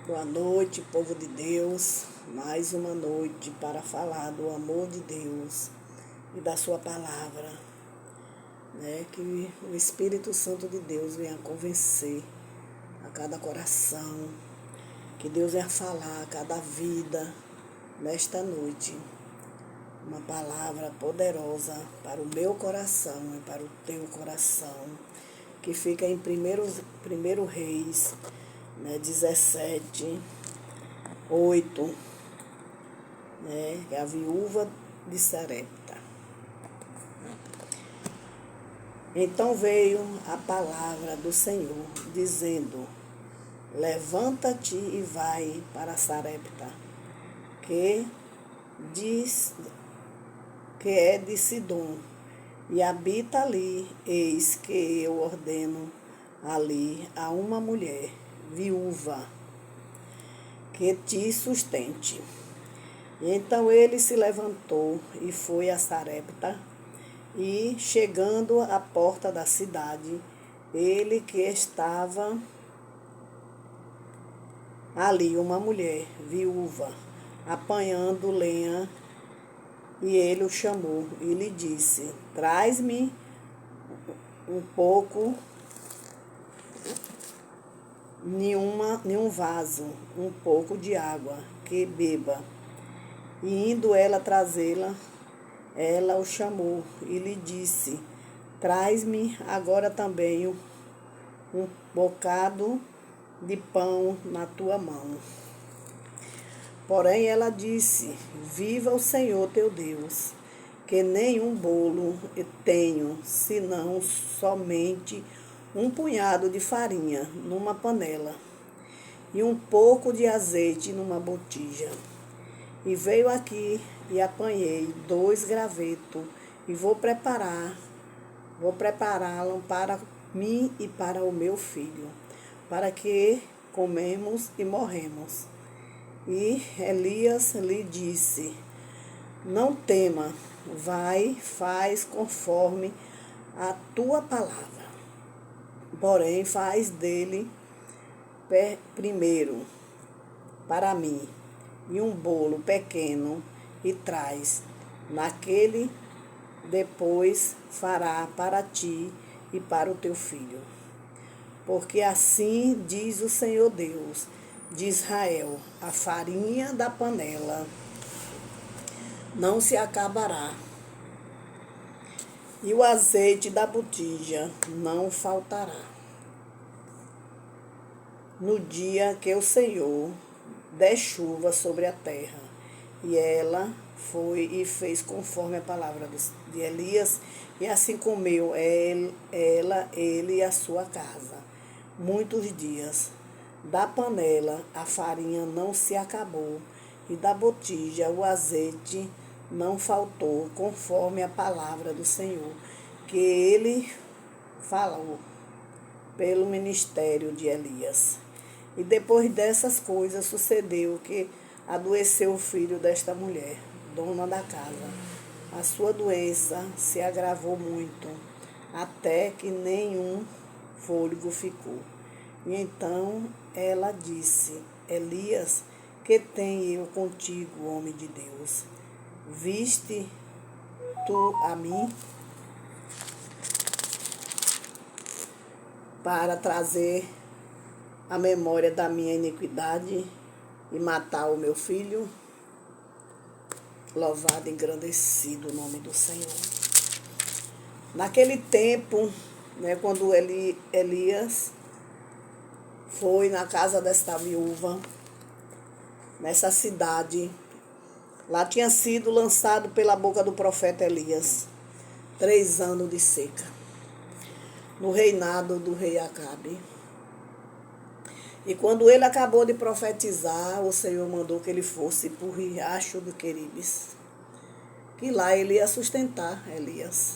Boa noite, povo de Deus. Mais uma noite para falar do amor de Deus e da sua palavra, né? Que o Espírito Santo de Deus venha convencer a cada coração, que Deus venha falar a cada vida nesta noite. Uma palavra poderosa para o meu coração e para o teu coração, que fica em primeiro Reis, 17, 8, é a viúva de Sarepta. Então veio a palavra do Senhor, dizendo: levanta-te e vai para Sarepta, que é de Sidom, e habita ali. Eis que eu ordeno ali a uma mulher viúva que te sustente. Então ele se levantou e foi a Sarepta, e chegando à porta da cidade, ele que estava ali uma mulher viúva apanhando lenha, e ele o chamou e lhe disse: traz-me um pouco em um vaso, um pouco de água, que beba. E indo ela trazê-la, ela o chamou e lhe disse: traz-me agora também um bocado de pão na tua mão. Porém ela disse: viva o Senhor teu Deus, que nenhum bolo tenho, senão somente um punhado de farinha numa panela e um pouco de azeite numa botija. E veio aqui e apanhei 2 gravetos e vou prepará-lo para mim e para o meu filho, para que comemos e morremos. E Elias lhe disse: não tema, vai, faz conforme a tua palavra. Porém, faz dele primeiro para mim e um bolo pequeno e traz. Naquele depois fará para ti e para o teu filho. Porque assim diz o Senhor Deus de Israel: a farinha da panela não se acabará, e o azeite da botija não faltará, no dia que o Senhor der chuva sobre a terra. E ela foi e fez conforme a palavra de Elias, e assim comeu ele e a sua casa muitos dias. Da panela a farinha não se acabou, e da botija o azeite não faltou, conforme a palavra do Senhor, que ele falou pelo ministério de Elias. E depois dessas coisas sucedeu que adoeceu o filho desta mulher, dona da casa. A sua doença se agravou muito, até que nenhum fôlego ficou. E então ela disse: Elias, que tenho eu contigo, homem de Deus? Viste tu a mim para trazer a memória da minha iniquidade e matar o meu filho? Louvado e engrandecido o nome do Senhor. Naquele tempo, quando Elias foi na casa desta viúva, nessa cidade, lá tinha sido lançado pela boca do profeta Elias 3 anos de seca, no reinado do rei Acabe. E quando ele acabou de profetizar, o Senhor mandou que ele fosse para o riacho do Queribes, que lá ele ia sustentar Elias.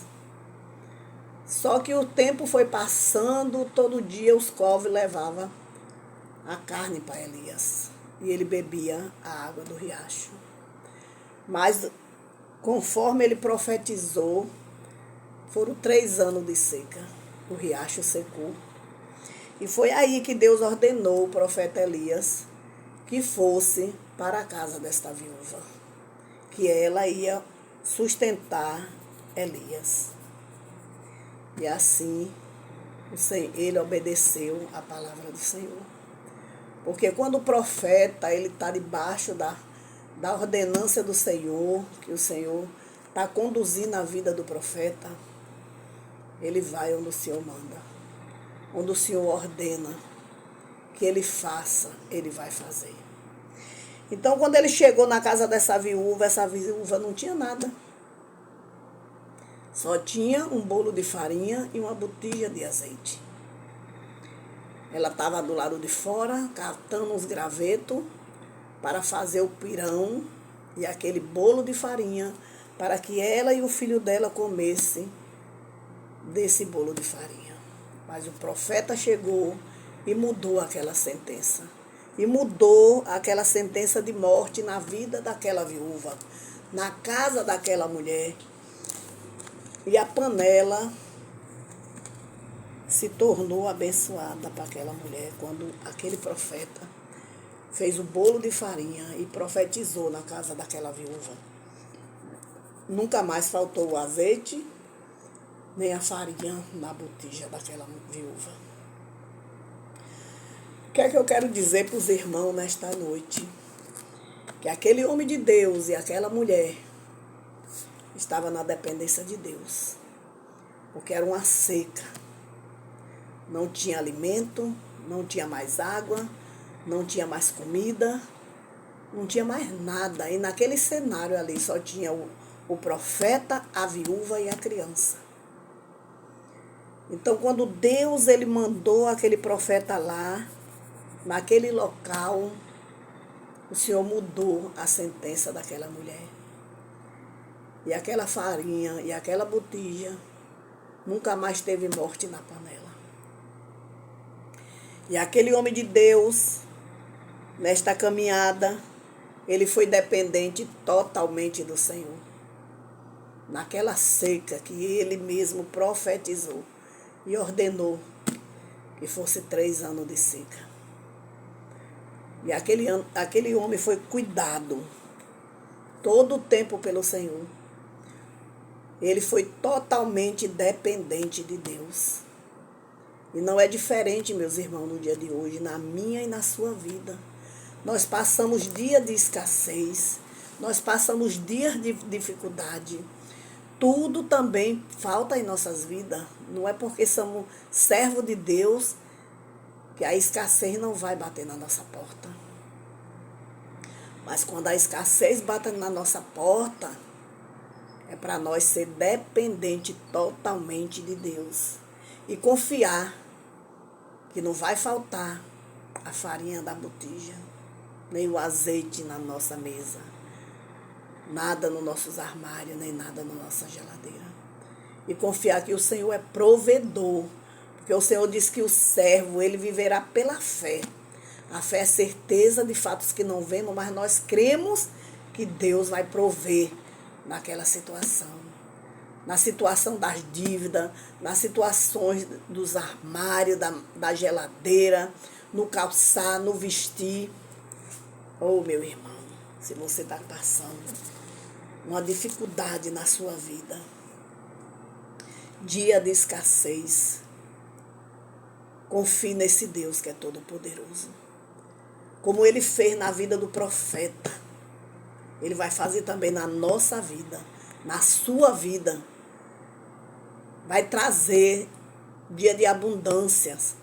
Só que o tempo foi passando, todo dia os covos levavam a carne para Elias, e ele bebia a água do riacho. Mas, conforme ele profetizou, foram 3 anos de seca, o riacho secou. E foi aí que Deus ordenou o profeta Elias que fosse para a casa desta viúva, que ela ia sustentar Elias. E assim ele obedeceu a palavra do Senhor. Porque quando o profeta ele está debaixo da ordenança do Senhor, que o Senhor está conduzindo a vida do profeta, ele vai onde o Senhor manda, onde o Senhor ordena que ele faça, ele vai fazer. Então, quando ele chegou na casa dessa viúva, essa viúva não tinha nada. Só tinha um bolo de farinha e uma botija de azeite. Ela estava do lado de fora, catando uns gravetos para fazer o pirão e aquele bolo de farinha, para que ela e o filho dela comessem desse bolo de farinha. Mas o profeta chegou e mudou aquela sentença. E mudou aquela sentença de morte na vida daquela viúva, na casa daquela mulher. E a panela se tornou abençoada para aquela mulher quando aquele profeta fez o bolo de farinha e profetizou na casa daquela viúva. Nunca mais faltou o azeite, nem a farinha na botija daquela viúva. O que é que eu quero dizer para os irmãos nesta noite? Que aquele homem de Deus e aquela mulher estava na dependência de Deus, porque era uma seca. Não tinha alimento, não tinha mais água, não tinha mais comida, não tinha mais nada. E naquele cenário ali só tinha o profeta, a viúva e a criança. Então, quando Deus ele mandou aquele profeta lá, naquele local, o Senhor mudou a sentença daquela mulher. E aquela farinha e aquela botija nunca mais teve morte na panela. E aquele homem de Deus, nesta caminhada, ele foi dependente totalmente do Senhor. Naquela seca que ele mesmo profetizou e ordenou que fosse 3 anos de seca. E aquele homem foi cuidado todo o tempo pelo Senhor. Ele foi totalmente dependente de Deus. E não é diferente, meus irmãos, no dia de hoje, na minha e na sua vida. Nós passamos dias de escassez, nós passamos dias de dificuldade. Tudo também falta em nossas vidas. Não é porque somos servos de Deus que a escassez não vai bater na nossa porta. Mas quando a escassez bate na nossa porta, é para nós ser dependente totalmente de Deus. E confiar que não vai faltar a farinha da botija, nem o azeite na nossa mesa, nada nos nossos armários, nem nada na nossa geladeira. E confiar que o Senhor é provedor, porque o Senhor diz que o servo, ele viverá pela fé. A fé é certeza de fatos que não vemos, mas nós cremos que Deus vai prover naquela situação. Na situação das dívidas, nas situações dos armários, da geladeira, no calçar, no vestir. Oh, meu irmão, se você está passando uma dificuldade na sua vida, dia de escassez, confie nesse Deus que é todo poderoso. Como ele fez na vida do profeta, ele vai fazer também na nossa vida, na sua vida. Vai trazer dia de abundâncias.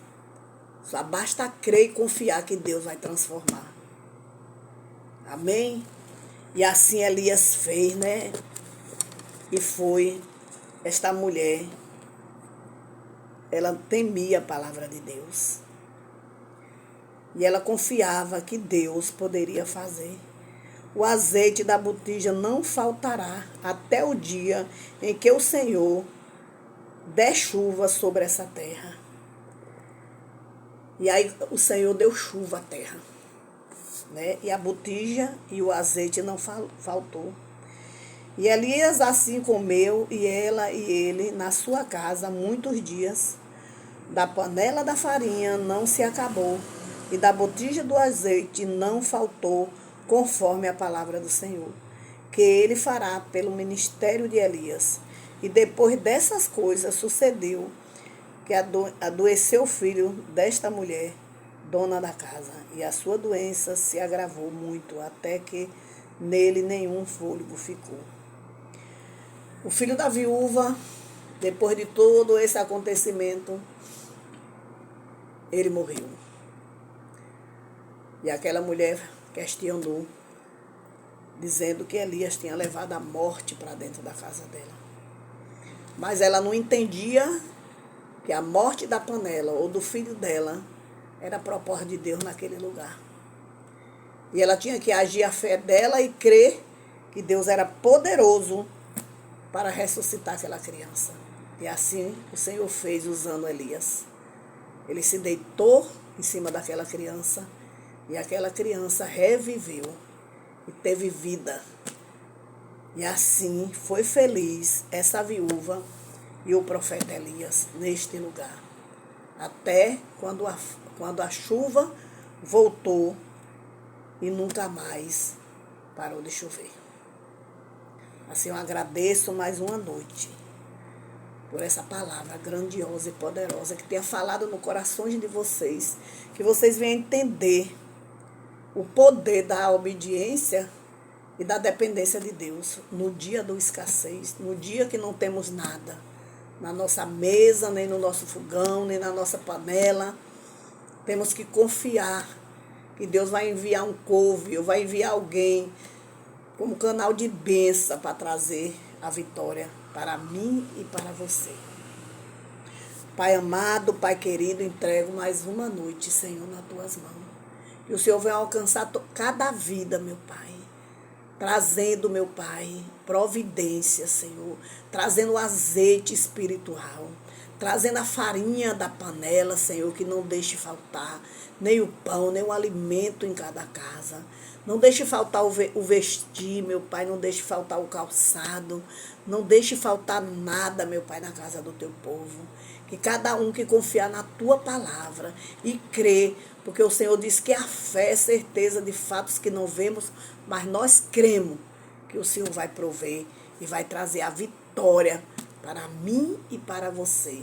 Só basta crer e confiar que Deus vai transformar. Amém? E assim Elias fez, né? E foi esta mulher. Ela temia a palavra de Deus. E ela confiava que Deus poderia fazer. O azeite da botija não faltará até o dia em que o Senhor der chuva sobre essa terra. E aí o Senhor deu chuva à terra, né? E a botija e o azeite não faltou. E Elias assim comeu, e ela e ele na sua casa muitos dias. Da panela da farinha não se acabou, e da botija do azeite não faltou, conforme a palavra do Senhor, que ele fará pelo ministério de Elias. E depois dessas coisas sucedeu que adoeceu o filho desta mulher, dona da casa, e a sua doença se agravou muito, até que nele nenhum fôlego ficou. O filho da viúva, depois de todo esse acontecimento, ele morreu. E aquela mulher questionou, dizendo que Elias tinha levado a morte para dentro da casa dela. Mas ela não entendia que a morte da panela ou do filho dela era a proposta de Deus naquele lugar. E ela tinha que agir a fé dela e crer que Deus era poderoso para ressuscitar aquela criança. E assim o Senhor fez usando Elias. Ele se deitou em cima daquela criança e aquela criança reviveu e teve vida. E assim foi feliz essa viúva e o profeta Elias neste lugar. Até quando a chuva voltou e nunca mais parou de chover. Assim eu agradeço mais uma noite por essa palavra grandiosa e poderosa que tenha falado no coração de vocês, que vocês venham entender o poder da obediência e da dependência de Deus no dia da escassez, no dia que não temos nada na nossa mesa, nem no nosso fogão, nem na nossa panela. Temos que confiar que Deus vai enviar um couve, ou vai enviar alguém como canal de bênção para trazer a vitória para mim e para você. Pai amado, Pai querido, entrego mais uma noite, Senhor, nas tuas mãos. Que o Senhor venha alcançar cada vida, meu Pai. Trazendo, meu Pai, providência, Senhor. Trazendo o azeite espiritual. Trazendo a farinha da panela, Senhor, que não deixe faltar. Nem o pão, nem o alimento em cada casa. Não deixe faltar o vestir, meu Pai. Não deixe faltar o calçado. Não deixe faltar nada, meu Pai, na casa do teu povo. Que cada um que confiar na tua palavra e crê, porque o Senhor diz que a fé é certeza de fatos que não vemos, mas nós cremos que o Senhor vai prover e vai trazer a vitória para mim e para você.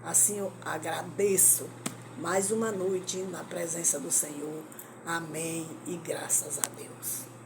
Assim eu agradeço mais uma noite na presença do Senhor. Amém e graças a Deus.